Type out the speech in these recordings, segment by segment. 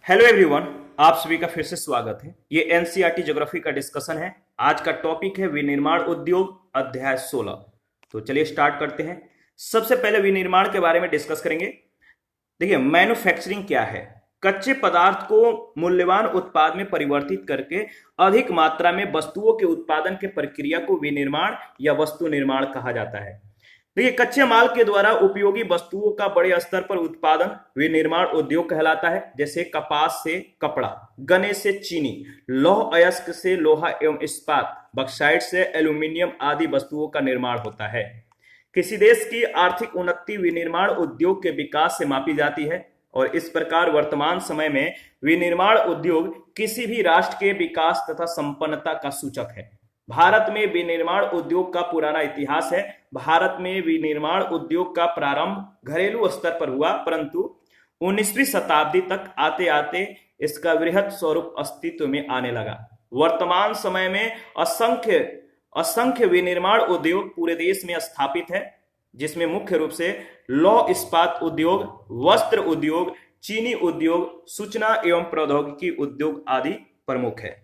Hello everyone, आप सभी का फिर से स्वागत है। ये एनसीईआरटी ज्योग्राफी का डिस्कशन है। आज का टॉपिक है विनिर्माण उद्योग अध्याय 16। तो चलिए स्टार्ट करते हैं। सबसे पहले विनिर्माण के बारे में डिस्कस करेंगे। देखिए, मैन्युफैक्चरिंग क्या है? कच्चे पदार्थ को मूल्यवान उत्पाद में परिवर्तित करके अधिक मात्रा में वस्तुओं के उत्पादन के प्रक्रिया को विनिर्माण या वस्तु निर्माण कहा जाता है। देखिए, कच्चे माल के द्वारा उपयोगी वस्तुओं का बड़े स्तर पर उत्पादन विनिर्माण उद्योग कहलाता है। जैसे कपास से कपड़ा, गन्ने से चीनी, लौह अयस्क से लोहा एवं इस्पात, बक्साइट से एल्यूमिनियम आदि वस्तुओं का निर्माण होता है। किसी देश की आर्थिक उन्नति विनिर्माण उद्योग के विकास से मापी जाती है और इस प्रकार वर्तमान समय में विनिर्माण उद्योग किसी भी राष्ट्र के विकास तथा संपन्नता का सूचक है। भारत में विनिर्माण उद्योग का पुराना इतिहास है। भारत में विनिर्माण उद्योग का प्रारंभ घरेलू स्तर पर हुआ, परंतु 19वीं शताब्दी तक आते आते इसका वृहद स्वरूप अस्तित्व में आने लगा। वर्तमान समय में असंख्य असंख्य विनिर्माण उद्योग पूरे देश में स्थापित है, जिसमें मुख्य रूप से लौह इस्पात उद्योग, वस्त्र उद्योग, चीनी उद्योग, सूचना एवं प्रौद्योगिकी उद्योग आदि प्रमुख है।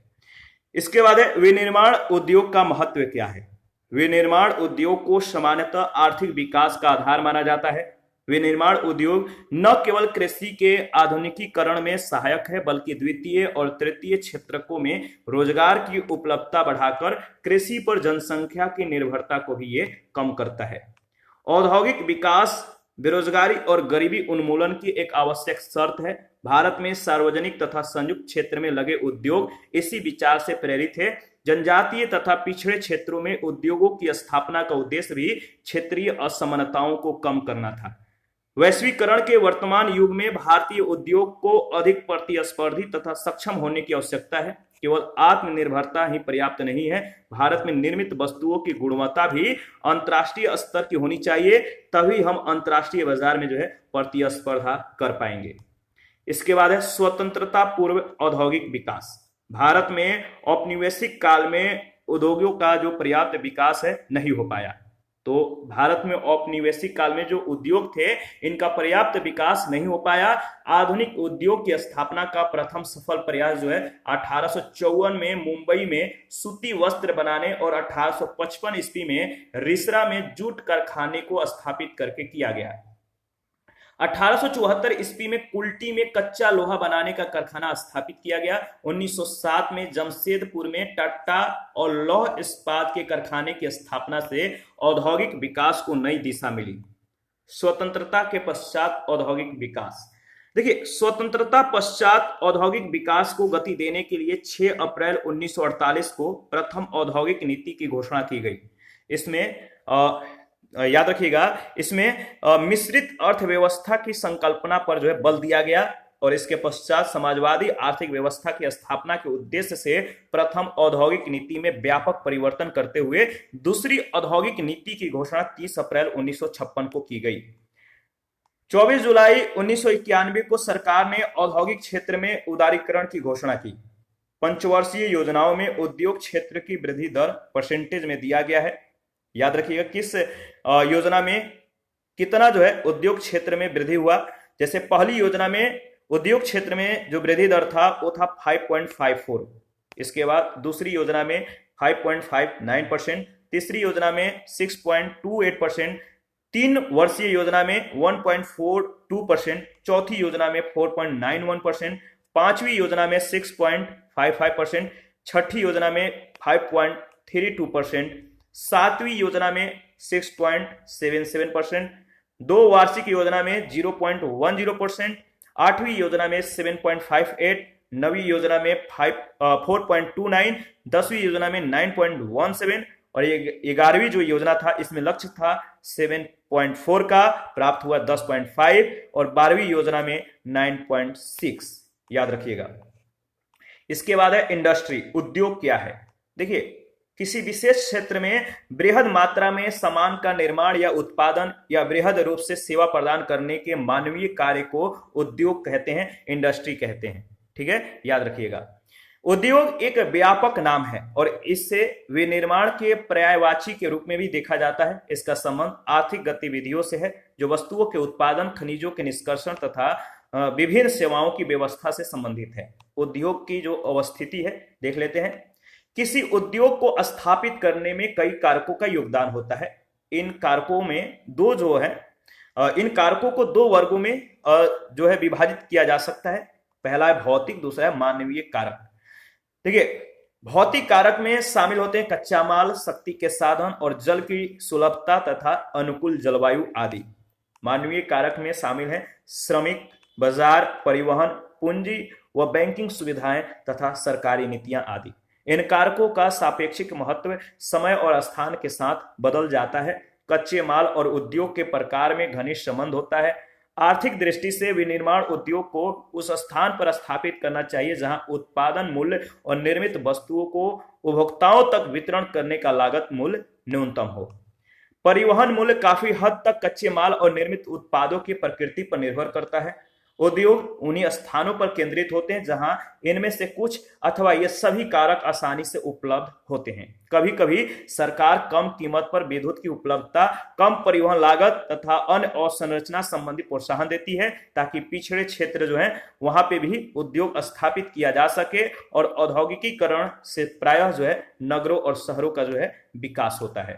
इसके बाद है विनिर्माण उद्योग का महत्व क्या है। विनिर्माण उद्योग को सामान्यतः आर्थिक विकास का आधार माना जाता है। विनिर्माण उद्योग न केवल कृषि के आधुनिकीकरण में सहायक है, बल्कि द्वितीय और तृतीय क्षेत्रकों में रोजगार की उपलब्धता बढ़ाकर कृषि पर जनसंख्या की निर्भरता को भी ये कम करता है। औद्योगिक विकास बेरोजगारी और गरीबी उन्मूलन की एक आवश्यक शर्त है। भारत में सार्वजनिक तथा संयुक्त क्षेत्र में लगे उद्योग इसी विचार से प्रेरित है। जनजातीय तथा पिछड़े क्षेत्रों में उद्योगों की स्थापना का उद्देश्य भी क्षेत्रीय असमानताओं को कम करना था। वैश्वीकरण के वर्तमान युग में भारतीय उद्योग को अधिक प्रतिस्पर्धी तथा सक्षम होने की आवश्यकता है। केवल आत्मनिर्भरता ही पर्याप्त नहीं है, भारत में निर्मित वस्तुओं की गुणवत्ता भी अंतर्राष्ट्रीय स्तर की होनी चाहिए, तभी हम अंतर्राष्ट्रीय बाजार में प्रतिस्पर्धा कर पाएंगे। इसके बाद है स्वतंत्रता पूर्व औद्योगिक विकास। भारत में औपनिवेशिक काल में उद्योगों का जो पर्याप्त विकास है नहीं हो पाया। तो भारत में औपनिवेशिक काल में जो उद्योग थे इनका पर्याप्त विकास नहीं हो पाया। आधुनिक उद्योग की स्थापना का प्रथम सफल प्रयास 1854 में मुंबई में सूती वस्त्र बनाने और 1855 ईस्वी में रिसरा में जूट कारखाने को स्थापित करके किया गया। 1874 ईस्वी में कुल्टी में कच्चा लोहा बनाने का कारखाना स्थापित किया गया। 1907 में जमशेदपुर में टाटा और लौह इस्पात के कारखाने की स्थापना से औद्योगिक विकास को नई दिशा मिली। स्वतंत्रता के पश्चात औद्योगिक विकास। देखिए, स्वतंत्रता पश्चात औद्योगिक विकास को गति देने के लिए 6 अप्रैल 1948 को प्रथम औद्योगिक नीति की घोषणा की गई। इसमें याद रखिएगा, इसमें मिश्रित अर्थव्यवस्था की संकल्पना पर बल दिया गया और इसके पश्चात समाजवादी आर्थिक व्यवस्था की स्थापना के उद्देश्य से प्रथम औद्योगिक नीति में व्यापक परिवर्तन करते हुए दूसरी औद्योगिक नीति की घोषणा 30 अप्रैल 1956 को की गई। 24 जुलाई 1991 को सरकार ने औद्योगिक क्षेत्र में उदारीकरण की घोषणा की। पंचवर्षीय योजनाओं में उद्योग क्षेत्र की वृद्धि दर परसेंटेज में दिया गया है। याद रखिएगा किस योजना में कितना उद्योग क्षेत्र में वृद्धि हुआ। जैसे पहली योजना में उद्योग क्षेत्र में जो वृद्धि दर था वो था 5.54। इसके बाद दूसरी योजना में 5.59%, तीसरी योजना में 6.28%, 3 वर्षीय योजना में 1.42%, चौथी योजना में 4.91%, पांचवी योजना में 6.55%, छठी योजना में 5.32%, सातवीं योजना में 6.77%, 2 वार्षिक योजना में 0.10%, आठवीं योजना में 7.58, नवीं योजना में 4.29, 10वीं योजना में 9.17 और 11वीं जो योजना था इसमें लक्ष्य था 7.4 का, प्राप्त हुआ 10.5 और 12वीं योजना में 9.6। याद रखिएगा। इसके बाद है इंडस्ट्री। उद्योग क्या है? देखिए, किसी विशेष क्षेत्र में बृहद मात्रा में सामान का निर्माण या उत्पादन या बृहद रूप से सेवा प्रदान करने के मानवीय कार्य को उद्योग कहते हैं, इंडस्ट्री कहते हैं। ठीक है, याद रखिएगा। उद्योग एक व्यापक नाम है और इससे विनिर्माण के पर्यायवाची के रूप में भी देखा जाता है। इसका संबंध आर्थिक गतिविधियों से है जो वस्तुओं के उत्पादन, खनिजों के निष्कर्षण तथा विभिन्न सेवाओं की व्यवस्था से संबंधित है। उद्योग की जो अवस्थिति है देख लेते हैं। किसी उद्योग को स्थापित करने में कई कारकों का योगदान होता है। इन कारकों में दो जो है इन कारकों को दो वर्गों में जो है विभाजित किया जा सकता है। पहला है भौतिक, दूसरा है मानवीय कारक। देखिए, भौतिक कारक में शामिल होते हैं कच्चा माल, शक्ति के साधन और जल की सुलभता तथा अनुकूल जलवायु आदि। मानवीय कारक में शामिल है श्रमिक, बाजार, परिवहन, पूंजी व बैंकिंग सुविधाएं तथा सरकारी नीतियां आदि। इन कारकों का सापेक्षिक महत्व समय और स्थान के साथ बदल जाता है। कच्चे माल और उद्योग के प्रकार में घनिष्ठ संबंध होता है। आर्थिक दृष्टि से विनिर्माण उद्योग को उस स्थान पर स्थापित करना चाहिए जहां उत्पादन मूल्य और निर्मित वस्तुओं को उपभोक्ताओं तक वितरण करने का लागत मूल्य न्यूनतम हो। परिवहन मूल्य काफी हद तक कच्चे माल और निर्मित उत्पादों की प्रकृति पर निर्भर करता है। उद्योग उन्हीं स्थानों पर केंद्रित होते हैं जहां इनमें से कुछ अथवा ये सभी कारक आसानी से उपलब्ध होते हैं। कभी कभी सरकार कम कीमत पर विद्युत की उपलब्धता, कम परिवहन लागत तथा अन्य अवसंरचना संबंधी प्रोत्साहन देती है ताकि पिछड़े क्षेत्र जो है वहां पे भी उद्योग स्थापित किया जा सके और औद्योगिकीकरण से प्रायः जो है नगरों और शहरों का जो है विकास होता है।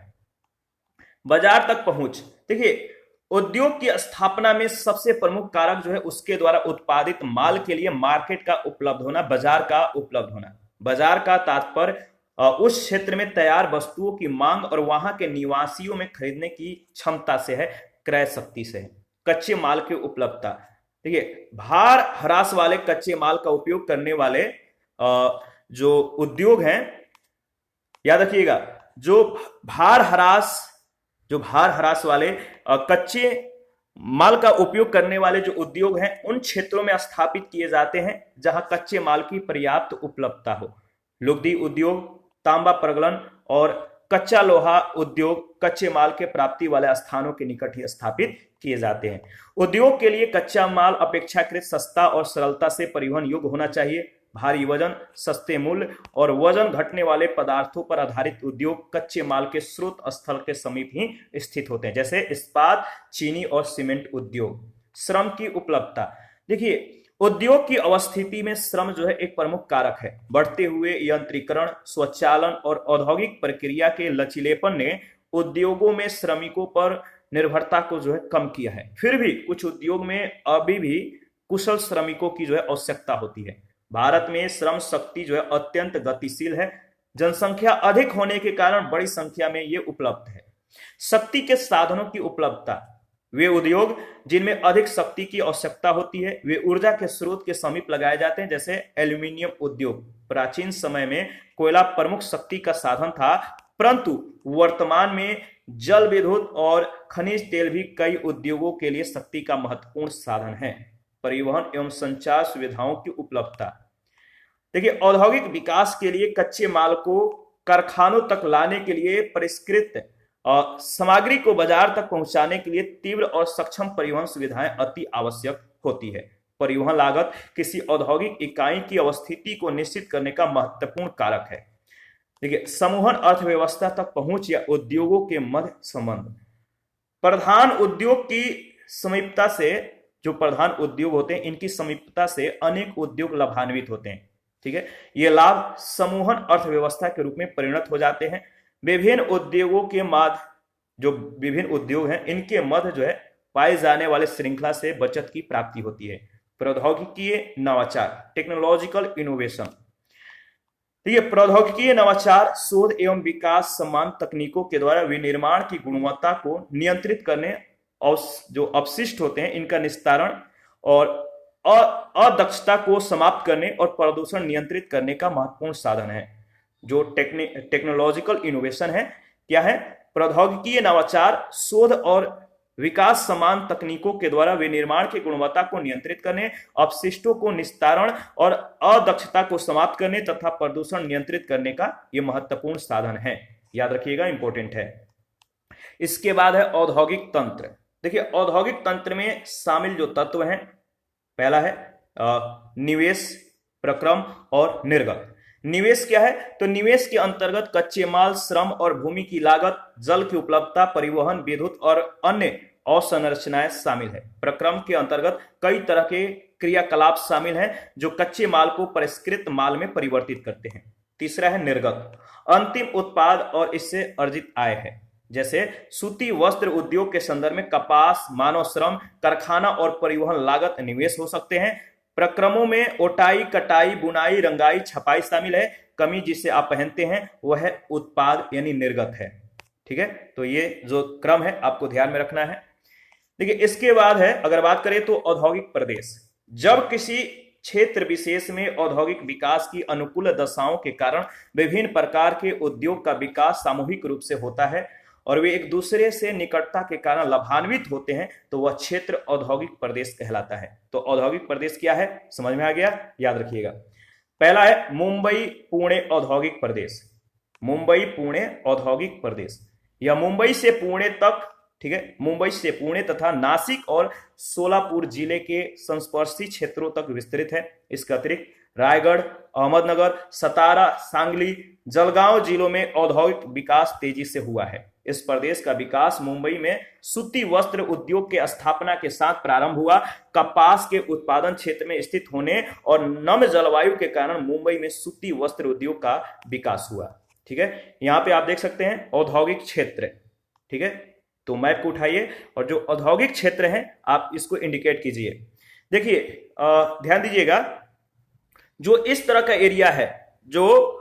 बाजार तक पहुंच। देखिए, उद्योग की स्थापना में सबसे प्रमुख कारक जो है उसके द्वारा उत्पादित माल के लिए मार्केट का उपलब्ध होना, बाजार का उपलब्ध होना। बाजार का तात्पर्य उस क्षेत्र में तैयार वस्तुओं की मांग और वहां के निवासियों में खरीदने की क्षमता से है, क्रय शक्ति से है। कच्चे माल की उपलब्धता। देखिए, भार ह्रास वाले कच्चे माल का उपयोग करने वाले जो उद्योग हैं, याद रखिएगा, जो भार ह्रास वाले कच्चे माल का उपयोग करने वाले जो उद्योग हैं उन क्षेत्रों में स्थापित किए जाते हैं जहां कच्चे माल की पर्याप्त उपलब्धता हो। लुगदी उद्योग, तांबा प्रगलन और कच्चा लोहा उद्योग कच्चे माल के प्राप्ति वाले स्थानों के निकट ही स्थापित किए जाते हैं। उद्योग के लिए कच्चा माल अपेक्षाकृत सस्ता और सरलता से परिवहन योग्य होना चाहिए। भारी वजन, सस्ते मूल्य और वजन घटने वाले पदार्थों पर आधारित उद्योग कच्चे माल के स्रोत स्थल के समीप ही स्थित होते हैं, जैसे इस्पात, चीनी और सीमेंट उद्योग। श्रम की उपलब्धता। देखिए, उद्योग की अवस्थिति में श्रम जो है एक प्रमुख कारक है। बढ़ते हुए यंत्रीकरण, स्वचालन और औद्योगिक प्रक्रिया के लचीलेपन ने उद्योगों में श्रमिकों पर निर्भरता को जो है कम किया है। फिर भी कुछ उद्योग में अभी भी कुशल श्रमिकों की जो है आवश्यकता होती है। भारत में श्रम शक्ति जो है अत्यंत गतिशील है। जनसंख्या अधिक होने के कारण बड़ी संख्या में ये उपलब्ध है। शक्ति के साधनों की उपलब्धता। वे उद्योग जिनमें अधिक शक्ति की आवश्यकता होती है वे ऊर्जा के स्रोत के समीप लगाए जाते हैं, जैसे एल्यूमिनियम उद्योग। प्राचीन समय में कोयला प्रमुख शक्ति का साधन था, परंतु वर्तमान में जल विद्युत और खनिज तेल भी कई उद्योगों के लिए शक्ति का महत्वपूर्ण साधन है। परिवहन एवं संचार सुविधाओं की उपलब्धता। देखिए, औद्योगिक विकास के लिए कच्चे माल को कारखानों तक लाने के लिए परिष्कृत सामग्री को बाजार तक पहुंचाने के लिए तीव्र और सक्षम परिवहन सुविधाएं अति आवश्यक होती है। परिवहन लागत किसी औद्योगिक इकाई की अवस्थिति को निश्चित करने का महत्वपूर्ण कारक है। देखिए, समूहन अर्थव्यवस्था तक पहुंच या उद्योगों के मध्य संबंध। प्रधान उद्योग की समीपता से, जो प्रधान उद्योग होते हैं इनकी समीपता से अनेक उद्योग लाभान्वित होते हैं। ठीक है, ये लाभ समूहन अर्थव्यवस्था के रूप में परिणत हो जाते हैं। विभिन्न उद्योगों के मध्य, जो विभिन्न उद्योग हैं इनके मध्य जो है पाए जाने वाले श्रृंखला से बचत की प्राप्ति होती है। प्रौद्योगिकीय नवाचार, टेक्नोलॉजिकल इनोवेशन। देखिए, प्रौद्योगिकीय नवाचार शोध एवं विकास समान तकनीकों के द्वारा विनिर्माण की गुणवत्ता को नियंत्रित करने और जो अपशिष्ट होते हैं इनका निस्तारण और अदक्षता को समाप्त करने और प्रदूषण नियंत्रित करने का महत्वपूर्ण साधन है। जो टेक्नोलॉजिकल इनोवेशन है, क्या है? प्रौद्योगिकीय नवाचार शोध और विकास समान तकनीकों के द्वारा विनिर्माण की गुणवत्ता को नियंत्रित करने, अपशिष्टों को निस्तारण और अदक्षता को समाप्त करने तथा प्रदूषण नियंत्रित करने का यह महत्वपूर्ण साधन है। याद रखिएगा, इंपॉर्टेंट है। इसके बाद है औद्योगिक तंत्र। देखिए, औद्योगिक तंत्र में शामिल जो तत्व हैं, पहला है निवेश, प्रक्रम और निर्गत। निवेश क्या है? तो निवेश के अंतर्गत कच्चे माल, श्रम और भूमि की लागत, जल की उपलब्धता, परिवहन, विद्युत और अन्य अवसंरचनाएं शामिल है। प्रक्रम के अंतर्गत कई तरह के क्रियाकलाप शामिल हैं जो कच्चे माल को परिष्कृत माल में परिवर्तित करते हैं। तीसरा है निर्गत, अंतिम उत्पाद और इससे अर्जित आय है। जैसे सूती वस्त्र उद्योग के संदर्भ में कपास, मानव श्रम, कारखाना और परिवहन लागत निवेश हो सकते हैं। प्रक्रमों में ओटाई, कटाई, बुनाई, रंगाई, छपाई शामिल है। कमीज जिसे आप पहनते हैं वह है उत्पाद यानी निर्गत है। ठीक है, तो ये जो क्रम है आपको ध्यान में रखना है। देखिए इसके बाद है, अगर बात करें तो औद्योगिक प्रदेश। जब किसी क्षेत्र विशेष में औद्योगिक विकास की अनुकूल दशाओं के कारण विभिन्न प्रकार के उद्योग का विकास सामूहिक रूप से होता है और वे एक दूसरे से निकटता के कारण लाभान्वित होते हैं, तो वह क्षेत्र औद्योगिक प्रदेश कहलाता है। तो औद्योगिक प्रदेश क्या है, समझ में आ गया, याद रखिएगा। पहला है मुंबई पुणे औद्योगिक प्रदेश। मुंबई पुणे औद्योगिक प्रदेश, यह मुंबई से पुणे तक, ठीक है, मुंबई से पुणे तथा नासिक और सोलापुर जिले के संस्पर्शी क्षेत्रों तक विस्तृत है। इसके अतिरिक्त रायगढ़, अहमदनगर, सतारा, सांगली, जलगांव जिलों में औद्योगिक विकास तेजी से हुआ है। इस प्रदेश का विकास मुंबई में सूती वस्त्र उद्योग के स्थापना के साथ प्रारंभ हुआ। कपास के उत्पादन क्षेत्र में स्थित होने और नम जलवायु के कारण मुंबई में सूती वस्त्र उद्योग का विकास हुआ। ठीक है, यहाँ पे आप देख सकते हैं औद्योगिक क्षेत्र। ठीक है, तो मैप को उठाइए और जो औद्योगिक क्षेत्र है आप इसको इंडिकेट कीजिए। देखिए ध्यान दीजिएगा, जो इस तरह का एरिया है, जो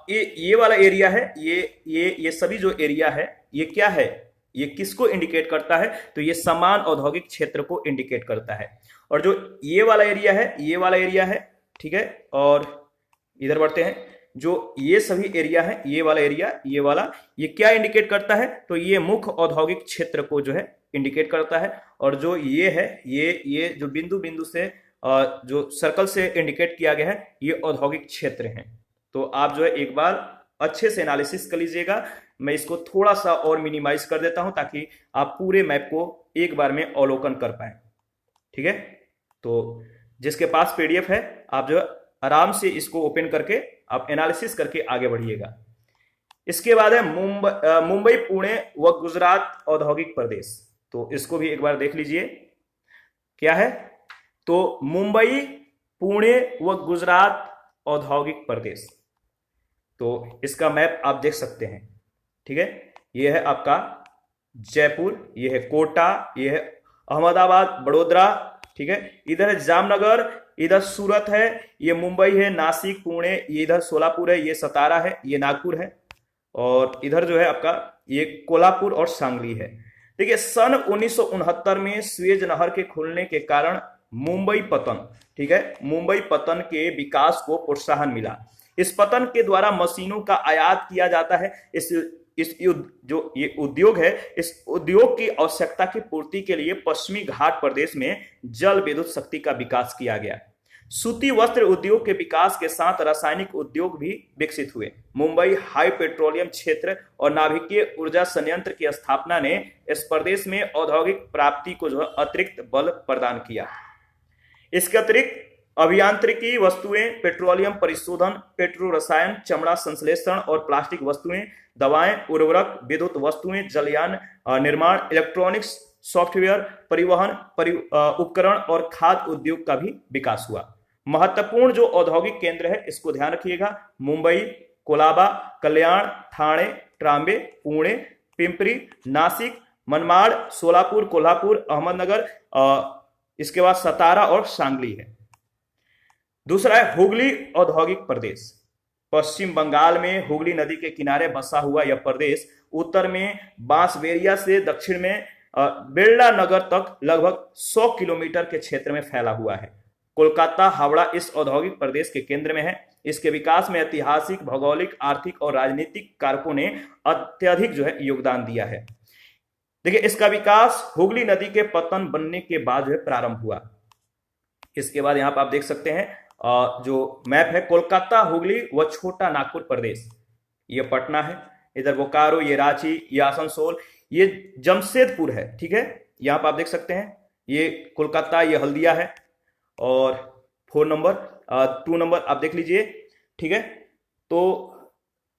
ये वाला एरिया है, ये सभी जो एरिया है, ये क्या है, ये किसको इंडिकेट करता है, तो ये समान औद्योगिक क्षेत्र को इंडिकेट करता है। और जो ये वाला एरिया है, ये वाला एरिया है, ठीक है, और इधर बढ़ते हैं, जो ये सभी एरिया है, ये वाला एरिया, ये वाला, ये क्या इंडिकेट करता है, तो ये मुख्य औद्योगिक क्षेत्र को जो है इंडिकेट करता है। और जो ये है, ये जो बिंदु बिंदु से जो सर्कल से इंडिकेट किया गया है, ये औद्योगिक क्षेत्र हैं। तो आप जो है एक बार अच्छे से एनालिसिस कर लीजिएगा। मैं इसको थोड़ा सा और मिनिमाइज कर देता हूं ताकि आप पूरे मैप को एक बार में अवलोकन कर पाए। ठीक है, तो जिसके पास पीडीएफ है आप जो आराम से इसको ओपन करके आप एनालिसिस करके आगे बढ़िएगा। इसके बाद है मुंबई पुणे व गुजरात औद्योगिक प्रदेश। तो इसको भी एक बार देख लीजिए क्या है, तो मुंबई पुणे व गुजरात औद्योगिक प्रदेश। तो इसका मैप आप देख सकते हैं। ठीक है, ये है आपका जयपुर, ये है कोटा, ये है अहमदाबाद, बड़ोदरा, ठीक है, इधर है जामनगर, इधर सूरत है, ये मुंबई है, नासिक, पुणे, ये इधर सोलापुर है, ये सतारा है, ये नागपुर है, और इधर जो है आपका ये कोल्हापुर और सांगली है। देखिए सन 1969 में स्वेज नहर के खुलने के कारण मुंबई पतन, ठीक है, मुंबई पतन के विकास को प्रोत्साहन मिला। इस पतन के द्वारा मशीनों का आयात किया जाता है। जो ये उद्योग है, इस उद्योग की आवश्यकता की पूर्ति के लिए पश्चिमी घाट प्रदेश में जल विद्युत शक्ति का विकास किया गया। सूती वस्त्र उद्योग के विकास के साथ रासायनिक उद्योग भी विकसित हुए। मुंबई हाई पेट्रोलियम क्षेत्र और नाभिकीय ऊर्जा संयंत्र की स्थापना ने इस प्रदेश में औद्योगिक प्राप्ति को जो है अतिरिक्त बल प्रदान किया। इसके अतिरिक्त अभियांत्रिकी वस्तुएं, पेट्रोलियम परिशोधन, पेट्रो रसायन, चमड़ा संश्लेषण और प्लास्टिक वस्तुएं, दवाएं, उर्वरक, विद्युत वस्तुएं, जलयान निर्माण, इलेक्ट्रॉनिक्स, सॉफ्टवेयर, परिवहन उपकरण और खाद्य उद्योग का भी विकास हुआ। महत्वपूर्ण जो औद्योगिक केंद्र है इसको ध्यान रखिएगा, मुंबई, कोलाबा, कल्याण, ठाणे, ट्राम्बे, पुणे, पिंपरी, नासिक, मनमाड़, सोलापुर, कोल्हापुर, अहमदनगर, इसके बाद सतारा और सांगली है। दूसरा है हुगली औद्योगिक प्रदेश। पश्चिम बंगाल में हुगली नदी के किनारे बसा हुआ यह प्रदेश उत्तर में बांसबेरिया से दक्षिण में बेल्ला नगर तक लगभग 100 किलोमीटर के क्षेत्र में फैला हुआ है। कोलकाता, हावड़ा इस औद्योगिक प्रदेश के केंद्र में है। इसके विकास में ऐतिहासिक, भौगोलिक, आर्थिक और राजनीतिक कारकों ने अत्यधिक जो है योगदान दिया है। देखिए इसका विकास हुगली नदी के पतन बनने के बाद जो है प्रारंभ हुआ। इसके बाद यहाँ पर आप देख सकते हैं जो मैप है, कोलकाता, हुगली व छोटा नागपुर प्रदेश, ये पटना है, इधर बोकारो, ये रांची, ये आसनसोल, ये जमशेदपुर है। ठीक है, यहाँ पर आप देख सकते हैं ये कोलकाता, ये हल्दिया है, और 2 नंबर आप देख लीजिए। ठीक है, तो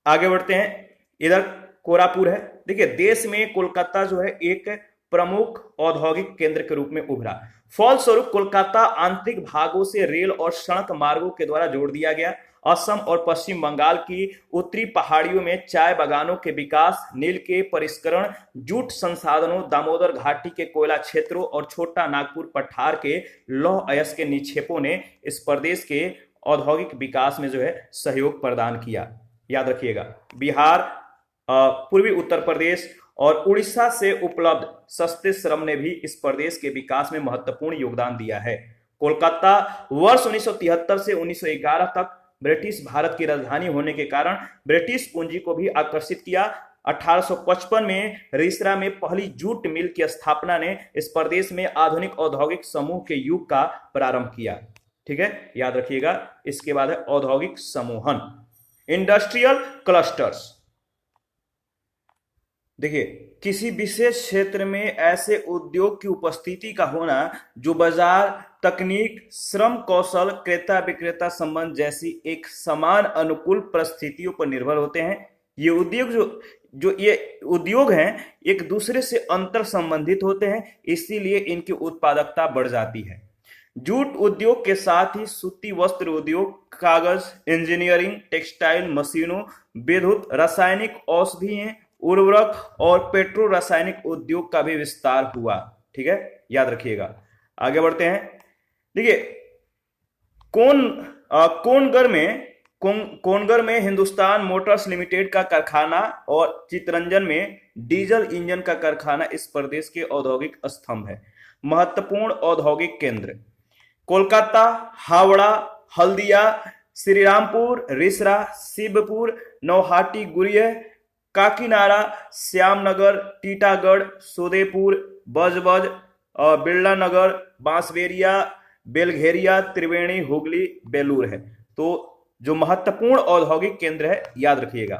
आगे बढ़ते हैं, इधर कोरापुर है। देखिए देश में कोलकाता जो है एक प्रमुख औद्योगिक केंद्र के रूप में उभरा। फलस्वरूप कोलकाता आंतरिक भागों से रेल और सड़क मार्गों के द्वारा जोड़ दिया गया। असम और पश्चिम बंगाल की उत्तरी पहाड़ियों में चाय बागानों के विकास, नील के परिष्करण, जूट संसाधनों, दामोदर घाटी के कोयला क्षेत्रों और छोटा नागपुर पठार के लौह अयस्क के निक्षेपों ने इस प्रदेश के औद्योगिक विकास में जो है सहयोग प्रदान किया। याद रखिएगा, बिहार, पूर्वी उत्तर प्रदेश और उड़ीसा से उपलब्ध सस्ते श्रम ने भी इस प्रदेश के विकास में महत्वपूर्ण योगदान दिया है। कोलकाता वर्ष 1973 से 1911 तक ब्रिटिश भारत की राजधानी होने के कारण ब्रिटिश पूंजी को भी आकर्षित किया। 1855 में रिसरा में पहली जूट मिल की स्थापना ने इस प्रदेश में आधुनिक औद्योगिक समूह के युग का प्रारंभ किया। ठीक है, याद रखिएगा। इसके बाद है औद्योगिक समूहन, इंडस्ट्रियल क्लस्टर्स। देखिए, किसी विशेष क्षेत्र में ऐसे उद्योग की उपस्थिति का होना जो बाजार, तकनीक, श्रम, कौशल, क्रेता विक्रेता संबंध जैसी एक समान अनुकूल परिस्थितियों पर निर्भर होते हैं। ये उद्योग हैं एक दूसरे से अंतर संबंधित होते हैं, इसीलिए इनकी उत्पादकता बढ़ जाती है। जूट उद्योग के साथ ही सूती वस्त्र उद्योग, कागज, इंजीनियरिंग, टेक्सटाइल मशीनों, विद्युत, रासायनिक औषधियों, उर्वरक और पेट्रो रासायनिक उद्योग का भी विस्तार हुआ। ठीक है, याद रखिएगा। आगे बढ़ते हैं। देखिए, कोनगर में हिंदुस्तान मोटर्स लिमिटेड का कारखाना और चितरंजन में डीजल इंजन का कारखाना इस प्रदेश के औद्योगिक स्तंभ है। महत्वपूर्ण औद्योगिक केंद्र कोलकाता, हावड़ा, हल्दिया, श्रीरामपुर, रिसरा, शिवपुर, नौहाटी, गुरिया, काकीनाडा, श्यामनगर, टीटागढ़, सोदेपुर, बजबज, बिरला नगर, बांसबेरिया, बेलघेरिया, त्रिवेणी, हुगली, बेलूर है। तो जो महत्वपूर्ण औद्योगिक केंद्र है, याद रखिएगा।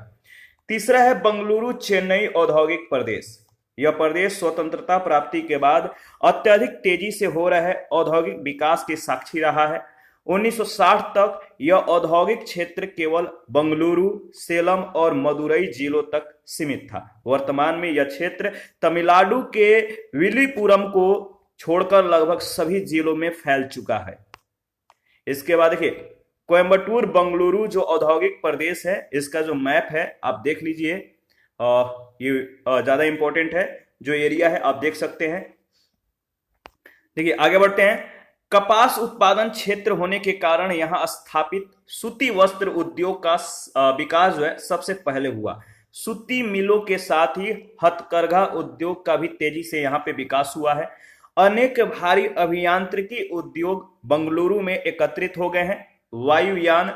तीसरा है बेंगलुरु चेन्नई औद्योगिक प्रदेश। यह प्रदेश स्वतंत्रता प्राप्ति के बाद अत्यधिक तेजी से हो रहे औद्योगिक विकास के साक्षी रहा है। 1960 तक यह औद्योगिक क्षेत्र केवल बेंगलुरु, सेलम और मदुरई जिलों तक सीमित था। वर्तमान में यह क्षेत्र तमिलनाडु के विल्लुपुरम को छोड़कर लगभग सभी जिलों में फैल चुका है। इसके बाद देखिए, कोयम्बटूर बेंगलुरु जो औद्योगिक प्रदेश है, इसका जो मैप है आप देख लीजिए। ये ज्यादा इंपॉर्टेंट है, जो एरिया है आप देख सकते हैं। देखिए, आगे बढ़ते हैं। कपास उत्पादन क्षेत्र होने के कारण यहां स्थापित सूती वस्त्र उद्योग का विकास जो है सबसे पहले हुआ। सूती मिलों के साथ ही हथकरघा उद्योग का भी तेजी से यहां पे विकास हुआ है। अनेक भारी अभियांत्रिकी उद्योग बेंगलुरु में एकत्रित हो गए हैं। वायुयान,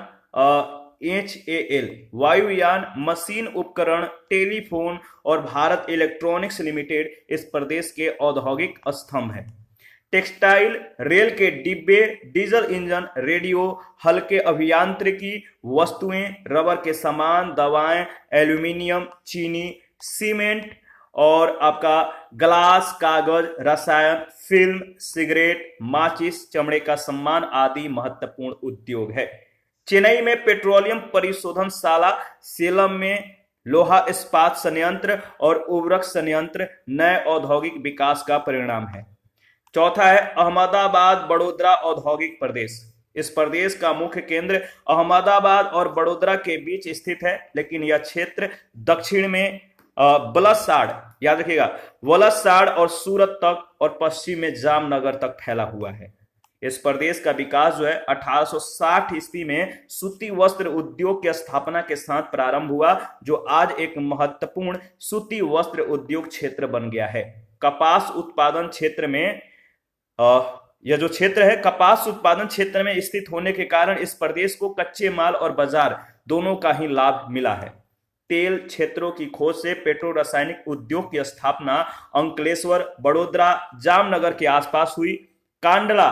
HAL, वायुयान, मशीन उपकरण, टेलीफोन और भारत इलेक्ट्रॉनिक्स लिमिटेड इस प्रदेश के औद्योगिक स्तंभ है। टेक्सटाइल, रेल के डिब्बे, डीजल इंजन, रेडियो, हल्के अभियांत्रिकी वस्तुएं, रबर के सामान, दवाएं, एल्यूमिनियम, चीनी, सीमेंट और आपका ग्लास, कागज, रसायन, फिल्म, सिगरेट, माचिस, चमड़े का सामान आदि महत्वपूर्ण उद्योग है। चेन्नई में पेट्रोलियम परिशोधनशाला, सेलम में लोहा इस्पात संयंत्र और उर्वरक संयंत्र नए औद्योगिक विकास का परिणाम है। चौथा है अहमदाबाद बड़ोदरा औद्योगिक प्रदेश। इस प्रदेश का मुख्य केंद्र अहमदाबाद और बड़ोदरा के बीच स्थित है, लेकिन यह क्षेत्र दक्षिण में वलसाड, याद रखिएगा, वलसाड और सूरत तक और पश्चिम में जामनगर तक फैला हुआ है। इस प्रदेश का विकास जो है 1860 ईस्वी में सूती वस्त्र उद्योग की स्थापना के साथ प्रारंभ हुआ, जो आज एक महत्वपूर्ण सूती वस्त्र उद्योग क्षेत्र बन गया है। कपास उत्पादन क्षेत्र में यह जो क्षेत्र है कपास उत्पादन क्षेत्र में स्थित होने के कारण इस प्रदेश को कच्चे माल और बाजार दोनों का ही लाभ मिला है। तेल क्षेत्रों की खोज से पेट्रो रासायनिक उद्योग की स्थापना अंकलेश्वर, बड़ोदरा, जामनगर के आसपास हुई। कांडला,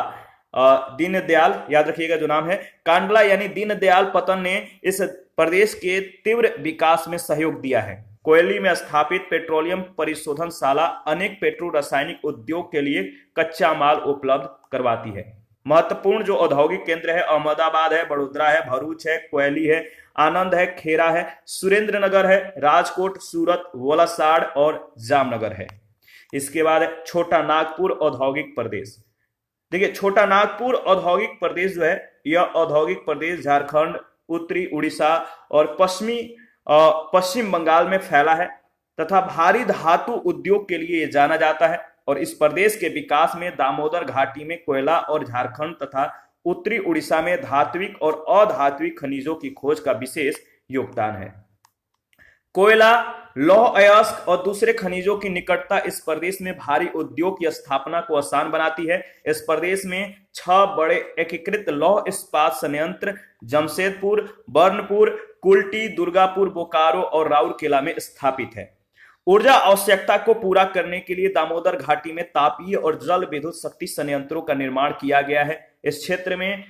दीनदयाल, याद रखिएगा जो नाम है कांडला यानी दीनदयाल पतन ने इस प्रदेश के तीव्र विकास में सहयोग दिया है। कोयली में स्थापित पेट्रोलियम परिशोधनशाला अनेक पेट्रो रासायनिक उद्योग के लिए कच्चा माल उपलब्ध करवाती है। महत्वपूर्ण जो औद्योगिक केंद्र है अहमदाबाद है, बड़ोदरा है, भरूच है, कोयली है, आनंद है, खेरा है, सुरेंद्र नगर है, राजकोट, सूरत, वलसाड और जामनगर है। इसके बाद है छोटा नागपुर औद्योगिक प्रदेश। देखिए छोटा नागपुर औद्योगिक प्रदेश जो है, यह औद्योगिक प्रदेश झारखंड, उत्तरी उड़ीसा और पश्चिम बंगाल में फैला है तथा भारी धातु उद्योग के लिए जाना जाता है। और इस प्रदेश के विकास में दामोदर घाटी में कोयला और झारखंड तथा उत्तरी उड़ीसा में धात्विक और अधात्विक खनिजों की खोज का विशेष योगदान है। कोयला, लौह अयस्क और दूसरे खनिजों की निकटता इस प्रदेश में भारी उद्योग की स्थापना को आसान बनाती है। इस प्रदेश में 6 बड़े एकीकृत लौह इस्पात संयंत्र जमशेदपुर, बर्नपुर, कुल्टी, दुर्गापुर, बोकारो और राउरकेला में स्थापित है। ऊर्जा आवश्यकता को पूरा करने के लिए दामोदर घाटी में तापीय और जल विद्युत शक्ति संयंत्रों का निर्माण किया गया है। इस क्षेत्र में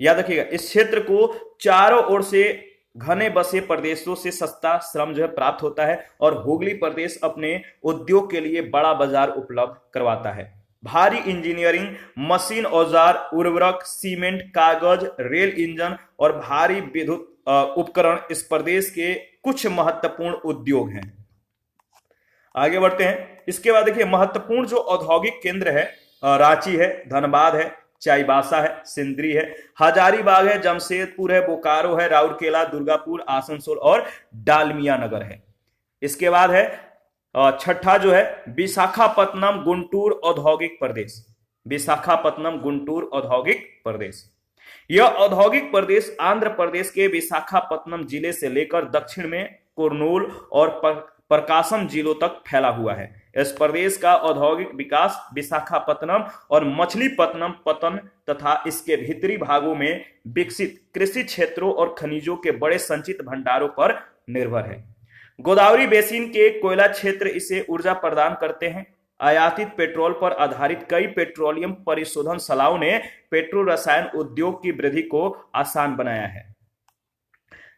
याद रखिएगा, इस क्षेत्र को चारों ओर से घने बसे प्रदेशों से सस्ता श्रम जो है प्राप्त होता है और हुगली प्रदेश अपने उद्योग के लिए बड़ा बाजार उपलब्ध करवाता है। भारी इंजीनियरिंग, मशीन, औजार, उर्वरक, सीमेंट, कागज, रेल इंजन और भारी विद्युत उपकरण इस प्रदेश के कुछ महत्वपूर्ण उद्योग हैं। आगे बढ़ते हैं। इसके बाद देखिए महत्वपूर्ण जो औद्योगिक केंद्र है, रांची है, धनबाद है, चाईबासा है, सिंदरी है, हजारीबाग है, जमशेदपुर है, बोकारो है, राउरकेला, दुर्गापुर, आसनसोल और डालमिया नगर है। इसके बाद है छठा जो है विशाखापत्तनम गुंटूर औद्योगिक प्रदेश। विशाखापत्तनम गुंटूर औद्योगिक प्रदेश, यह औद्योगिक प्रदेश आंध्र प्रदेश के विशाखापत्तनम जिले से लेकर दक्षिण में कुर्नूल और प्रकाशम जिलों तक फैला हुआ है। इस प्रदेश का औद्योगिक विकास विशाखापत्तनम और मछलीपत्तनम पत्तन तथा इसके भीतरी भागों में विकसित कृषि क्षेत्रों और खनिजों के बड़े संचित भंडारों पर निर्भर है। गोदावरी बेसिन के कोयला क्षेत्र इसे ऊर्जा प्रदान करते हैं। आयातित पेट्रोल पर आधारित कई पेट्रोलियम परिशोधनशालाओं ने पेट्रो रसायन उद्योग की वृद्धि को आसान बनाया है।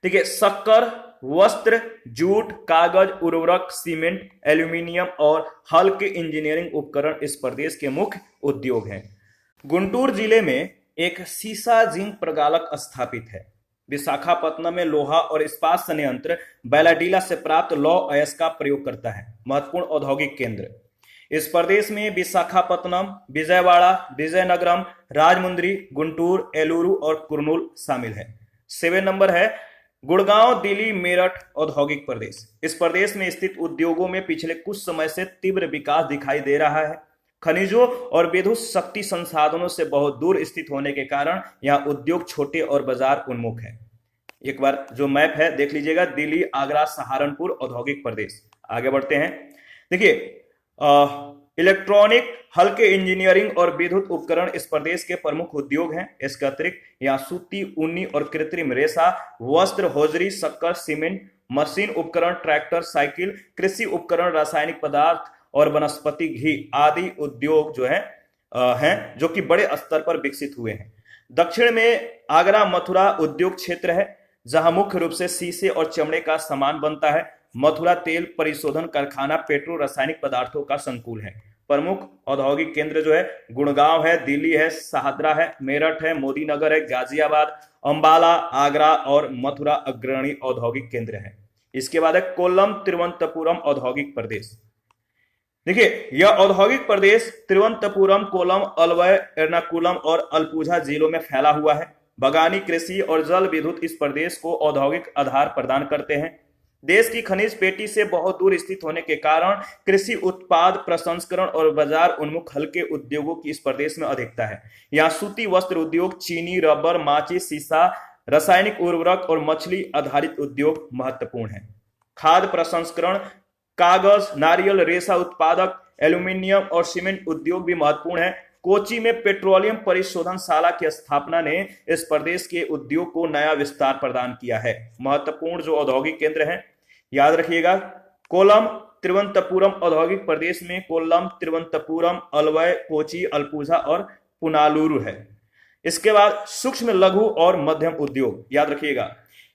देखिए शक्कर, वस्त्र, जूट, कागज, उर्वरक, सीमेंट, एल्यूमिनियम और हल्के इंजीनियरिंग उपकरण इस प्रदेश के मुख्य उद्योग हैं। गुंटूर जिले में एक सीसा जिंक प्रगालक स्थापित है। विशाखापत्तनम में लोहा और इस्पात संयंत्र बैलाडीला से प्राप्त लौह अयस्क का प्रयोग करता है। महत्वपूर्ण औद्योगिक केंद्र इस प्रदेश में विशाखापत्तनम, विजयवाड़ा, विजयनगरम, राजमुंद्री, गुंटूर, एलुरु और कुर्नूल शामिल है। 7 नंबर है गुड़गांव, दिल्ली, मेरठ औद्योगिक प्रदेश। इस प्रदेश में स्थित उद्योगों में पिछले कुछ समय से तीव्र विकास दिखाई दे रहा है। खनिजों और विद्युत शक्ति संसाधनों से बहुत दूर स्थित होने के कारण यहाँ उद्योग छोटे और बाजार उन्मुख है। एक बार जो मैप है देख लीजिएगा, दिल्ली, आगरा, सहारनपुर औद्योगिक प्रदेश। आगे बढ़ते हैं। देखिए इलेक्ट्रॉनिक, हल्के इंजीनियरिंग और विद्युत उपकरण इस प्रदेश के प्रमुख उद्योग हैं। इसके अतिरिक्त यहाँ सूती, ऊनी और कृत्रिम रेशा, वस्त्र, हौजरी, शक्कर, सीमेंट, मशीन उपकरण, ट्रैक्टर, साइकिल, कृषि उपकरण, रासायनिक पदार्थ और वनस्पति घी आदि उद्योग जो हैं जो कि बड़े स्तर पर विकसित हुए हैं। दक्षिण में आगरा, मथुरा उद्योग क्षेत्र है जहां मुख्य रूप से शीशे और चमड़े का सामान बनता है। मथुरा तेल परिशोधन कारखाना पेट्रो रासायनिक पदार्थों का संकुल है। प्रमुख औद्योगिक केंद्र जो है गुड़गांव है, दिल्ली है, शाहदरा है, मेरठ है, मोदीनगर है, गाजियाबाद, अंबाला, आगरा और मथुरा अग्रणी औद्योगिक केंद्र है। इसके बाद है कोल्लम, तिरुवनंतपुरम औद्योगिक प्रदेश। देखिए यह औद्योगिक प्रदेश तिरुवनंतपुरम, कोल्लम, अलवय, एर्नाकुलम और अलपुझा जिलों में फैला हुआ है। बगानी, कृषि और जल विद्युत इस प्रदेश को औद्योगिक आधार प्रदान करते हैं। देश की खनिज पेटी से बहुत दूर स्थित होने के कारण कृषि उत्पाद प्रसंस्करण और बाजार उन्मुख हल्के उद्योगों की इस प्रदेश में अधिकता है। यहाँ सूती वस्त्र उद्योग, चीनी, रबर, माचिस, शीशा, रासायनिक उर्वरक और मछली आधारित उद्योग महत्वपूर्ण है। खाद्य प्रसंस्करण, कागज, नारियल रेशा उत्पादक, एल्यूमिनियम और सीमेंट उद्योग भी महत्वपूर्ण है। कोची में पेट्रोलियम परिशोधनशाला की स्थापना ने इस प्रदेश के उद्योग को नया विस्तार प्रदान किया है। महत्वपूर्ण जो औद्योगिक केंद्र हैं याद रखिएगा, कोल्लम, तिरुवनंतपुरम औद्योगिक प्रदेश में कोल्लम, तिरुवनंतपुरम, अलवय, कोची, अलपुझा और पुनालुरु है। इसके बाद सूक्ष्म, लघु और मध्यम उद्योग याद रखिएगा,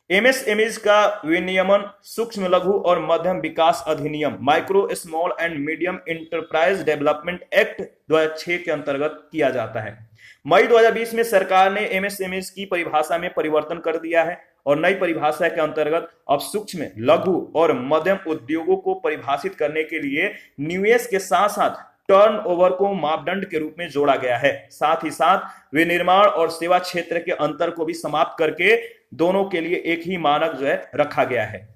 एमएसएमईज का विनियमन सूक्ष्म, लघु और मध्यम विकास अधिनियम micro small and medium enterprise development act 2006 के अंतर्गत किया जाता है। मई 2020 में सरकार ने एमएसएमई की परिभाषा में परिवर्तन कर दिया है और नई परिभाषा के अंतर्गत अब सूक्ष्म, लघु और मध्यम उद्योगों को परिभाषित करने के लिए निवेश के साथ साथ टर्नओवर को मापदंड के रूप में जोड़ा गया है। साथ ही साथ विनिर्माण और सेवा क्षेत्र के अंतर को भी समाप्त करके दोनों के लिए एक ही मानक जो है रखा गया है।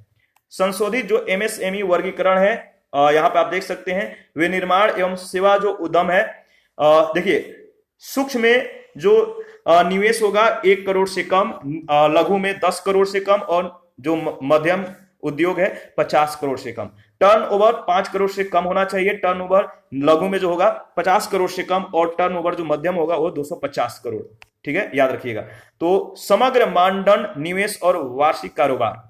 संशोधित जो एमएसएमई वर्गीकरण है, यहाँ पे आप देख सकते हैं विनिर्माण एवं सेवा जो उद्यम है, देखिए सूक्ष्म में जो निवेश होगा 1 करोड़ से कम, लघु में 10 करोड़ से कम और जो मध्यम उद्योग है 50 करोड़ से कम। टर्नओवर 5 करोड़ से कम होना चाहिए, टर्नओवर लघु में जो होगा 50 करोड़ से कम और टर्नओवर जो मध्यम होगा वो 250 करोड़। ठीक है, याद रखिएगा। तो समग्र मानदंड, निवेश और वार्षिक कारोबार।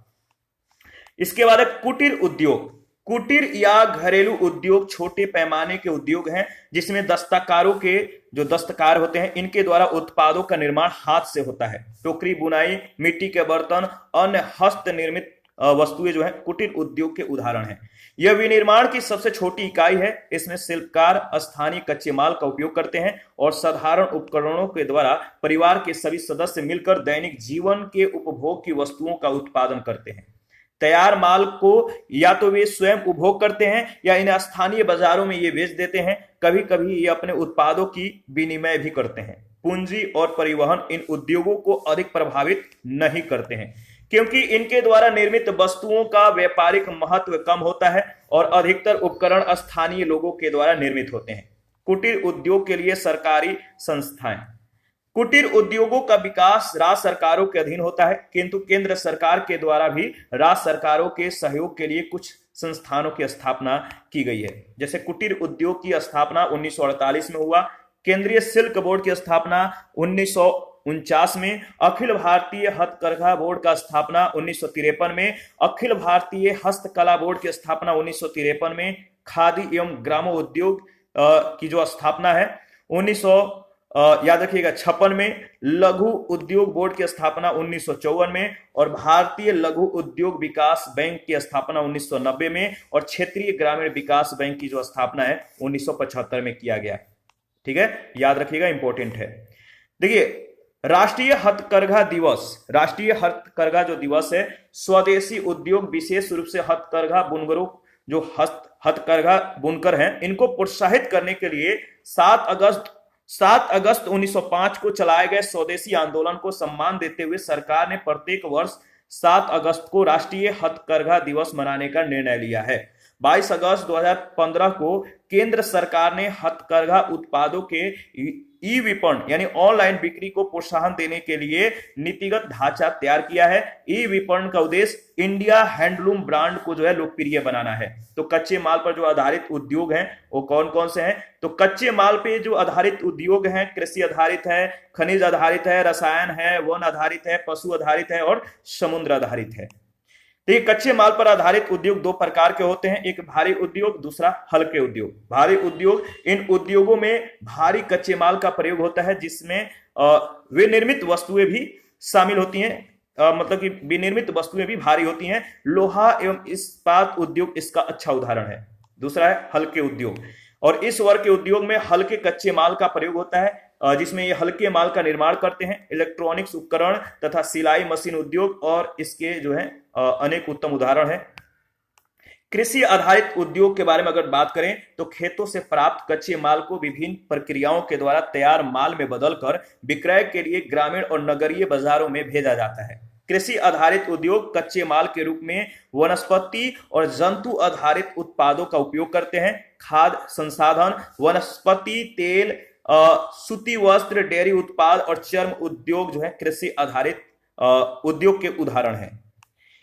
इसके बाद है कुटीर उद्योग। कुटीर या घरेलू उद्योग छोटे पैमाने के उद्योग हैं जिसमें दस्तकारों के जो दस्तकार होते हैं इनके द्वारा उत्पादों का निर्माण हाथ से होता है। टोकरी, बुनाई, मिट्टी के बर्तन, अन्य हस्त निर्मित वस्तुएं जो है कुटीर उद्योग के उदाहरण हैं। यह विनिर्माण की सबसे छोटी इकाई है। इसमें शिल्पकार स्थानीय कच्चे माल का उपयोग करते हैं और साधारण उपकरणों के द्वारा परिवार के सभी सदस्य मिलकर दैनिक जीवन के उपभोग की वस्तुओं का उत्पादन करते हैं। तैयार माल को या तो वे स्वयं उपभोग करते हैं या इन्हें स्थानीय बाजारों में ये बेच देते हैं। कभी कभी ये अपने उत्पादों की विनिमय भी करते हैं। पूंजी और परिवहन इन उद्योगों को अधिक प्रभावित नहीं करते हैं क्योंकि इनके द्वारा निर्मित वस्तुओं का व्यापारिक महत्व कम होता है और अधिकतर उपकरण स्थानीय लोगों के द्वारा निर्मित होते हैं। कुटीर उद्योग के लिए सरकारी संस्थाएं। कुटीर उद्योगों का विकास राज्य सरकारों के अधीन होता है, किंतु केंद्र सरकार के द्वारा भी राज्य सरकारों के सहयोग के लिए कुछ संस्थानों की स्थापना की गई है। जैसे कुटीर उद्योग की स्थापना 1948 में हुआ, केंद्रीय सिल्क बोर्ड की स्थापना 1949 में, अखिल भारतीय हथकरघा बोर्ड का स्थापना 1953 में, अखिल भारतीय हस्तकला बोर्ड की स्थापना 1953 में, खादी एवं ग्रामोद्योग की जो स्थापना है 1900 याद रखिएगा 56 में, लघु उद्योग बोर्ड की स्थापना 1954 में और भारतीय लघु उद्योग विकास बैंक की स्थापना 1990 में और क्षेत्रीय ग्रामीण विकास बैंक की जो स्थापना है 1975 में किया गया। ठीक है, याद रखिएगा, इंपॉर्टेंट है। देखिए राष्ट्रीय हथकरघा दिवस। राष्ट्रीय हथकरघा जो दिवस है, स्वदेशी उद्योग विशेष रूप से हथकरघा बुनकरों जो हथकरघा बुनकर हैं इनको प्रोत्साहित करने के लिए 7 अगस्त 1905 को चलाए गए स्वदेशी आंदोलन को सम्मान देते हुए सरकार ने प्रत्येक वर्ष 7 अगस्त को राष्ट्रीय हथकरघा दिवस मनाने का निर्णय लिया है। 22 अगस्त 2015 को केंद्र सरकार ने हथकरघा उत्पादों के ई विपणन यानी ऑनलाइन बिक्री को प्रोत्साहन देने के लिए नीतिगत ढांचा तैयार किया है। ई विपणन का उद्देश्य इंडिया हैंडलूम ब्रांड को जो है लोकप्रिय बनाना है। तो कच्चे माल पर जो आधारित उद्योग हैं वो कौन कौन से हैं? तो कच्चे माल पे जो आधारित उद्योग हैं, कृषि आधारित है, खनिज आधारित है, रसायन है, वन आधारित है, पशु आधारित है और समुद्र आधारित है। तो ये कच्चे माल पर आधारित उद्योग 2 प्रकार के होते हैं, एक भारी उद्योग, दूसरा हल्के उद्योग। भारी उद्योग, इन उद्योगों में भारी कच्चे माल का प्रयोग होता है जिसमें विनिर्मित वस्तुएं भी शामिल होती हैं, मतलब कि विनिर्मित वस्तुएं भी भारी होती हैं। लोहा एवं इस्पात उद्योग इसका अच्छा उदाहरण है। दूसरा है हल्के उद्योग, और इस वर्ग के उद्योग में हल्के कच्चे माल का प्रयोग होता है जिसमें ये हल्के माल का निर्माण करते हैं। इलेक्ट्रॉनिक्स उपकरण तथा सिलाई मशीन उद्योग और इसके जो है अनेक उत्तम उदाहरण है। कृषि आधारित उद्योग के बारे में अगर बात करें तो खेतों से प्राप्त कच्चे माल को विभिन्न प्रक्रियाओं के द्वारा तैयार माल में बदलकर विक्रय के लिए ग्रामीण और नगरीय बाजारों में भेजा जाता है। कृषि आधारित उद्योग कच्चे माल के रूप में वनस्पति और जंतु आधारित उत्पादों का उपयोग करते हैं। खाद्य संसाधन, वनस्पति तेल, सूती वस्त्र, डेयरी उत्पाद और चर्म उद्योग जो है कृषि आधारित उद्योग के उदाहरण हैं।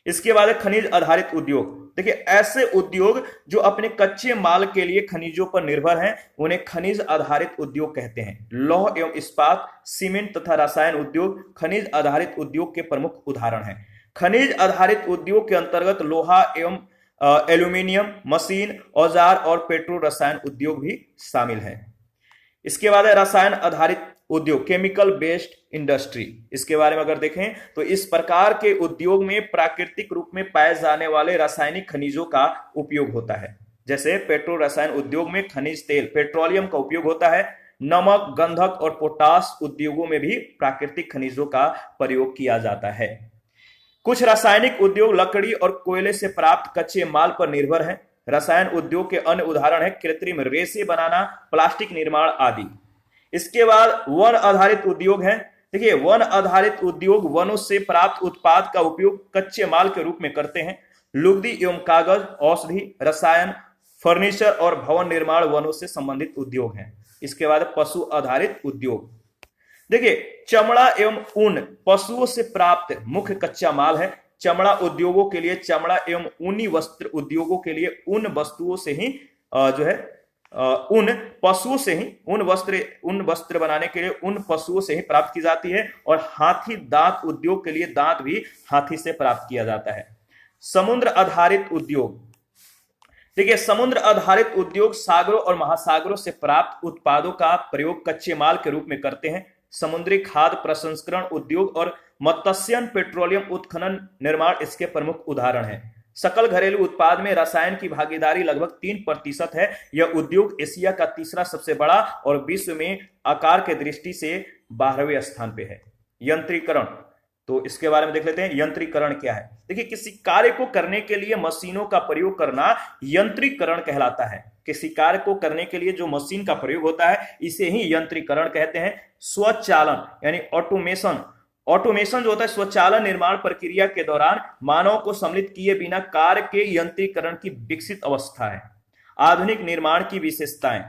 इसके बाद खनिज आधारित उद्योग। देखिए ऐसे उद्योग जो अपने कच्चे माल के लिए खनिजों पर निर्भर हैं उन्हें खनिज आधारित उद्योग कहते हैं। लौह एवं इस्पात, सीमेंट तथा रसायन उद्योग खनिज आधारित उद्योग के प्रमुख उदाहरण हैं। खनिज आधारित उद्योग के अंतर्गत लोहा एवं एल्यूमिनियम, मशीन, औजार और पेट्रो रसायन उद्योग भी शामिल हैं। इसके बाद है रसायन आधारित उद्योग, केमिकल बेस्ड इंडस्ट्री। इसके बारे में अगर देखें तो इस प्रकार के उद्योग में प्राकृतिक रूप में पाए जाने वाले रासायनिक खनिजों का उपयोग होता है। जैसे पेट्रो रसायन उद्योग में खनिज तेल पेट्रोलियम का उपयोग होता है। नमक, गंधक और पोटाश उद्योगों में भी प्राकृतिक खनिजों का प्रयोग किया जाता है। कुछ रासायनिक उद्योग लकड़ी और कोयले से प्राप्त कच्चे माल पर निर्भर है। रसायन उद्योग के अन्य उदाहरण है कृत्रिम रेशे बनाना, प्लास्टिक निर्माण आदि। इसके बाद वन आधारित उद्योग है। देखिए, वन आधारित उद्योग वनों से प्राप्त उत्पाद का उपयोग कच्चे माल के रूप में करते हैं। लुगदी एवं कागज, औषधि, रसायन, फर्नीचर और भवन निर्माण वनों से संबंधित उद्योग हैं। इसके बाद पशु आधारित उद्योग। देखिए, चमड़ा एवं ऊन पशुओं से प्राप्त मुख्य कच्चा माल है। चमड़ा उद्योगों के लिए चमड़ा एवं ऊनी वस्त्र उद्योगों के लिए ऊन वस्तुओं से ही ऊन पशुओं से ही ऊन वस्त्र बनाने के लिए ऊन पशुओं से ही प्राप्त की जाती है। और हाथी दांत उद्योग के लिए दांत भी हाथी से प्राप्त किया जाता है। समुद्र आधारित उद्योग। देखिए, समुद्र आधारित उद्योग सागरों और महासागरों से प्राप्त उत्पादों का प्रयोग कच्चे माल के रूप में करते हैं। समुद्री खाद्य प्रसंस्करण उद्योग और मत्स्यन, पेट्रोलियम उत्खनन निर्माण इसके प्रमुख उदाहरण हैं। सकल घरेलू उत्पाद में रसायन की भागीदारी लगभग 3% है। यह उद्योग एशिया का तीसरा सबसे बड़ा और विश्व में आकार के दृष्टि से 12वें स्थान पे है। यंत्रीकरण, तो इसके बारे में देख लेते हैं। यंत्रीकरण क्या है? देखिए, किसी कार्य को करने के लिए मशीनों का प्रयोग करना यंत्रीकरण कहलाता है। किसी कार्य को करने के लिए जो मशीन का प्रयोग होता है इसे ही यंत्रीकरण कहते हैं। स्वचालन यानी ऑटोमेशन जो होता है स्वचालन निर्माण प्रक्रिया के दौरान मानव को सम्मिलित किए बिना कार्य के यंत्रीकरण की विकसित अवस्था है। आधुनिक निर्माण की विशेषताएं।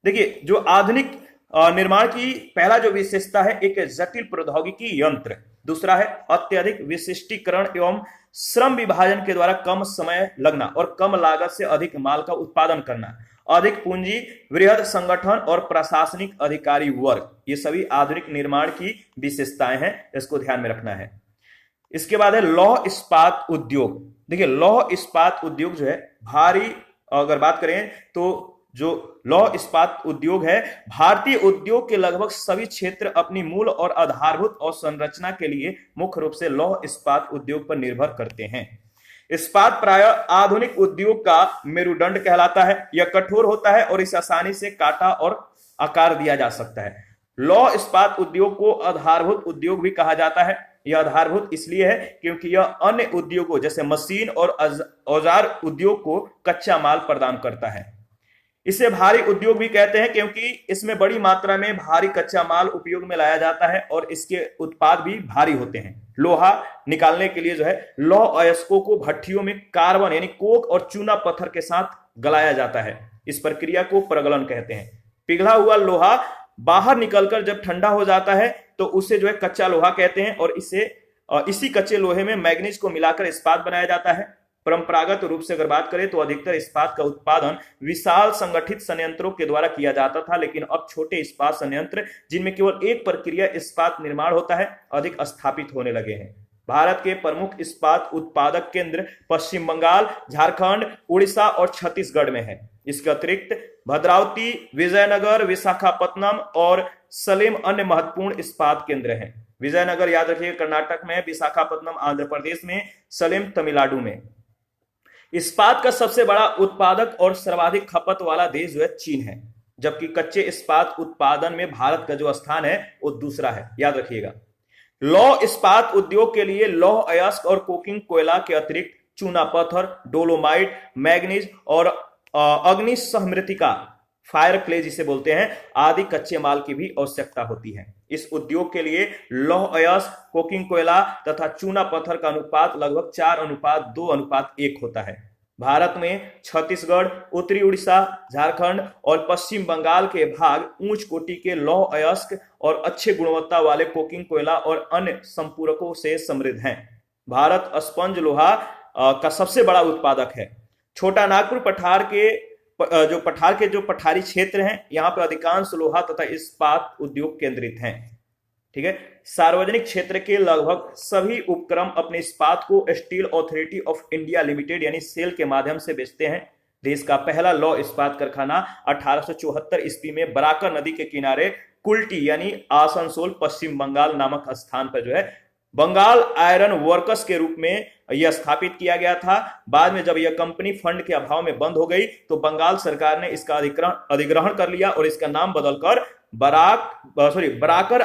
देखिए, जो आधुनिक निर्माण की पहला जो विशेषता है, एक जटिल प्रौद्योगिकी यंत्र। दूसरा है अत्यधिक विशिष्टीकरण एवं श्रम विभाजन के द्वारा कम समय लगना और कम लागत से अधिक माल का उत्पादन करना। अधिक पूंजी, वृहद संगठन और प्रशासनिक अधिकारी वर्ग, ये सभी आधुनिक निर्माण की विशेषताएं हैं, इसको ध्यान में रखना है। इसके बाद है लौह इस्पात उद्योग। देखिए, लौह इस्पात उद्योग जो है भारी, अगर बात करें तो जो लौह इस्पात उद्योग है, भारतीय उद्योग के लगभग सभी क्षेत्र अपनी मूल और आधारभूत और संरचना के लिए मुख्य रूप से लौह इस्पात उद्योग पर निर्भर करते हैं। इस्पात प्रायः आधुनिक उद्योग का मेरुदंड कहलाता है। यह कठोर होता है और इसे आसानी से काटा और आकार दिया जा सकता है। लौह इस्पात उद्योग को आधारभूत उद्योग भी कहा जाता है। यह आधारभूत इसलिए है क्योंकि यह अन्य उद्योगों जैसे मशीन और औजार उद्योग को कच्चा माल प्रदान करता है। इसे भारी उद्योग भी कहते हैं क्योंकि इसमें बड़ी मात्रा में भारी कच्चा माल उपयोग में लाया जाता है और इसके उत्पाद भी भारी होते हैं। लोहा निकालने के लिए जो है लौह अयस्कों को भट्टियों में कार्बन यानी कोक और चूना पत्थर के साथ गलाया जाता है। इस प्रक्रिया को प्रगलन कहते हैं। पिघला हुआ लोहा बाहर निकलकर जब ठंडा हो जाता है तो उसे जो है कच्चा लोहा कहते हैं और इसी कच्चे लोहे में मैग्नीज को मिलाकर इस्पात बनाया जाता है। परंपरागत रूप से अगर बात करें तो अधिकतर इस्पात का उत्पादन विशाल संगठित संयंत्रों के द्वारा किया जाता था, लेकिन अब छोटे इस्पात संयंत्र जिनमें केवल एक प्रक्रिया इस्पात निर्माण होता है अधिक स्थापित होने लगे हैं। भारत के प्रमुख इस्पात उत्पादक केंद्र पश्चिम बंगाल, झारखंड, उड़ीसा और छत्तीसगढ़ में है। इसके अतिरिक्त भद्रावती, विजयनगर, विशाखापत्तनम और सलेम अन्य महत्वपूर्ण इस्पात केंद्र हैं। विजयनगर याद रखिए कर्नाटक में, विशाखापत्तनम आंध्र प्रदेश में, सलेम तमिलनाडु में। इस्पात का सबसे बड़ा उत्पादक और सर्वाधिक खपत वाला देश जो है चीन है, जबकि कच्चे इस्पात उत्पादन में भारत का जो स्थान है वो दूसरा है, याद रखिएगा। लौह इस्पात उद्योग के लिए लौह अयस्क और कोकिंग कोयला के अतिरिक्त चूना पत्थर, डोलोमाइट, मैग्नीज और अग्निसहमृतिका, फायर क्ले जिसे बोलते हैं, आदि कच्चे माल की भी आवश्यकता होती है। इस उद्योग के लिए लौह अयस्क, कोकिंग कोयला तथा चूना पत्थर का अनुपात लगभग 4:2:1 होता है। भारत में छत्तीसगढ़, उत्तरी उड़ीसा, झारखंड और पश्चिम बंगाल के भाग उच्च कोटि के लौह अयस्क और अच्छे गुणवत्ता वाले कोकिंग कोयला और अन्य संपूरकों से समृद्ध हैं। भारत स्पंज लोहा का सबसे बड़ा उत्पादक है। छोटा नागपुर पठार के जो पठारी क्षेत्र हैं, यहाँ पे अधिकांश लोहा तथा इस्पात उद्योग केंद्रित हैं। ठीक है। सार्वजनिक क्षेत्र के लगभग सभी उपक्रम अपने इस्पात को steel authority of India limited यानी सेल के माध्यम से बेचते हैं। देश का पहला लौह इस्पात कारखाना 1874 ईस्वी में बराकर नदी के किनारे कुल्टी यानी आसनसोल, पश्चिम बंगाल नामक स्थान पर जो है बंगाल आयरन वर्कर्स के रूप में यह स्थापित किया गया था। बाद में जब यह कंपनी फंड के अभाव में बंद हो गई तो बंगाल सरकार ने इसका अधिग्रहण कर लिया और इसका नाम बदलकर ब्राकर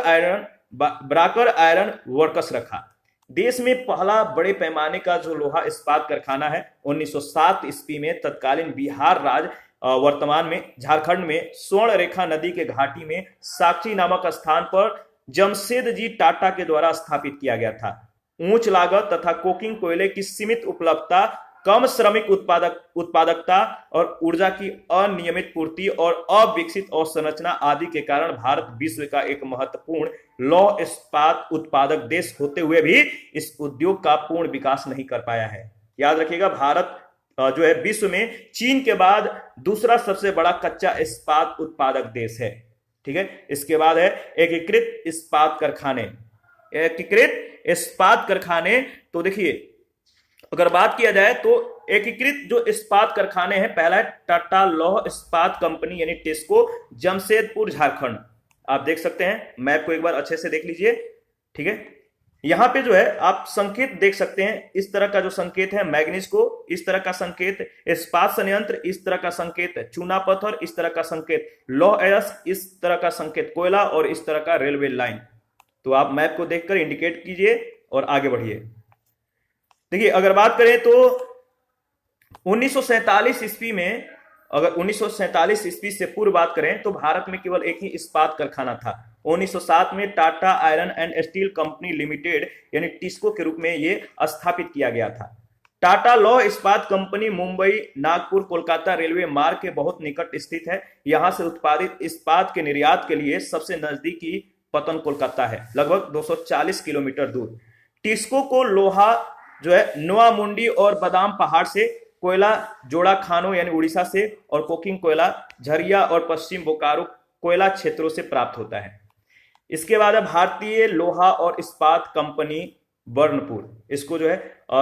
आयरन वर्कस रखा। देश में पहला बड़े पैमाने का जो लोहा इस्पात कारखाना है 1907 ईस्वी में तत्कालीन बिहार राज्य वर्तमान में झारखंड में स्वर्ण रेखा नदी के घाटी में साक्षी नामक स्थान पर जमशेद जी टाटा के द्वारा स्थापित किया गया था। उच्च लागत तथा कोकिंग कोयले की सीमित उपलब्धता, कम श्रमिक उत्पादकता और ऊर्जा की अनियमित पूर्ति और अविकसित अवसंरचना आदि के कारण भारत विश्व का एक महत्वपूर्ण लौह इस्पात उत्पादक देश होते हुए भी इस उद्योग का पूर्ण विकास नहीं कर पाया है। याद रखिएगा, भारत जो है विश्व में चीन के बाद दूसरा सबसे बड़ा कच्चा इस्पात उत्पादक देश है। ठीक है, इसके बाद है एकीकृत इस्पात कारखाने। एकीकृत इस्पात कारखाने, तो देखिए अगर बात किया जाए तो एकीकृत जो इस्पात कारखाने हैं, पहला है टाटा लौह इस्पात कंपनी यानी टिस्को, जमशेदपुर झारखंड। आप देख सकते हैं, मैप को एक बार अच्छे से देख लीजिए। ठीक है, यहां पे जो है आप संकेत देख सकते हैं, इस तरह का जो संकेत है मैग्नीज को, इस तरह का संकेत इस्पात संयंत्र, इस तरह का संकेत चूना पत्थर, इस तरह का संकेत लौह अयस्क, इस तरह का संकेत कोयला और इस तरह का रेलवे लाइन। तो आप मैप को देखकर इंडिकेट कीजिए और आगे बढ़िए। देखिए अगर बात करें तो 1947 ईस्वी में, अगर 1947 ईस्वी से पूर्व बात करें तो भारत में केवल एक ही इस्पात कारखाना था। 1907 में Tata iron and steel company limited यानी टिस्को के रूप में यह स्थापित किया गया था। टाटा लौह इस्पात कंपनी मुंबई, नागपुर, कोलकाता रेलवे मार्ग के बहुत निकट स्थित है। यहां से उत्पादित इस्पात के निर्यात के लिए सबसे नजदीकी पतन कोलकाता है, लगभग 240 किलोमीटर दूर। टिस्को को लोहा जो है नोआमुंडी और बादाम पहाड़ से, कोयला जोड़ा खानों यानी उड़ीसा से, और कोकिंग कोयला झरिया और पश्चिम बोकारो कोयला क्षेत्रों से प्राप्त होता है। इसके बाद है भारतीय लोहा और इस्पात कंपनी बर्नपुर। इसको जो है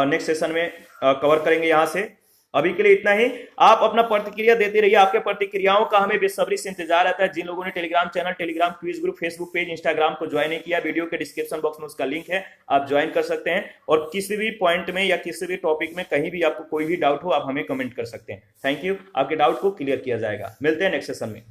नेक्स्ट सेशन में कवर करेंगे। यहां से अभी के लिए इतना ही। आप अपना प्रतिक्रिया देते रहिए, आपके प्रतिक्रियाओं का हमें बेसब्री से इंतजार रहता है। जिन लोगों ने Telegram channel, Telegram quiz group, Facebook page, Instagram को ज्वाइन नहीं किया, वीडियो के डिस्क्रिप्शन बॉक्स में उसका लिंक है, आप ज्वाइन कर सकते हैं। और किसी भी पॉइंट में या किसी भी टॉपिक में कहीं भी आपको कोई भी डाउट हो, आप हमें कमेंट कर सकते हैं। थैंक यू, आपके डाउट को क्लियर किया जाएगा। मिलते हैं नेक्स्ट सेशन में।